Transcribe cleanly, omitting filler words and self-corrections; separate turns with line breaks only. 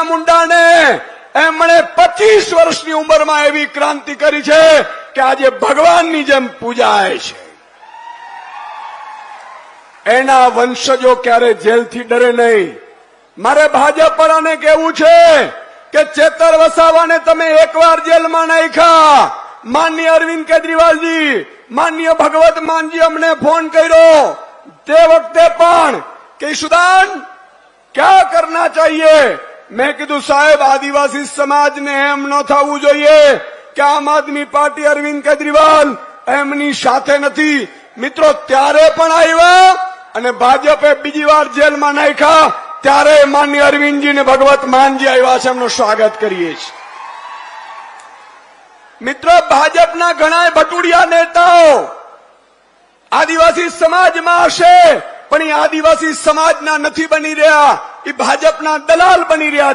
મુંડાને એમણે 25 વર્ષની ઉંમરમાં એવી ક્રાંતિ કરી છે કે આજે ભગવાનની જેમ પૂજાય છે. એના વંશજો ક્યારે જેલથી ડરે નહીં. મારે ભાજપ વાળાને કહેવું છે કે ચેતર વસાવાને તમે એકવાર જેલમાં નાખ્યા. માનનીય અરવિંદ કેજરીવાલજી, માનનીય ભગવત માનજી અમને ફોન કર્યો તે વખતે પણ કે સુદાન क्या करना चाहिए. मैं कीधु साहेब आदिवासी समाज ने एम न थवुं जोईए कि आम आदमी पार्टी अरविंद केजरीवाल एमनी साथे नथी. मित्रों त्यारे पण आव्या अने भाजपे बीजी वार जेल में नाख्या त्यारे माननीय अरविंदजी ने भगवत मानजी आव्या छे. एमनुं स्वागत करीए छीए. मित्रों भाजपना घणा भटूडिया नेताओ आदिवासी समाजमां हशे पण ए आदिवासी समाजना नथी बनी रह्या, ए भाजपना दलाल बनी रह्या.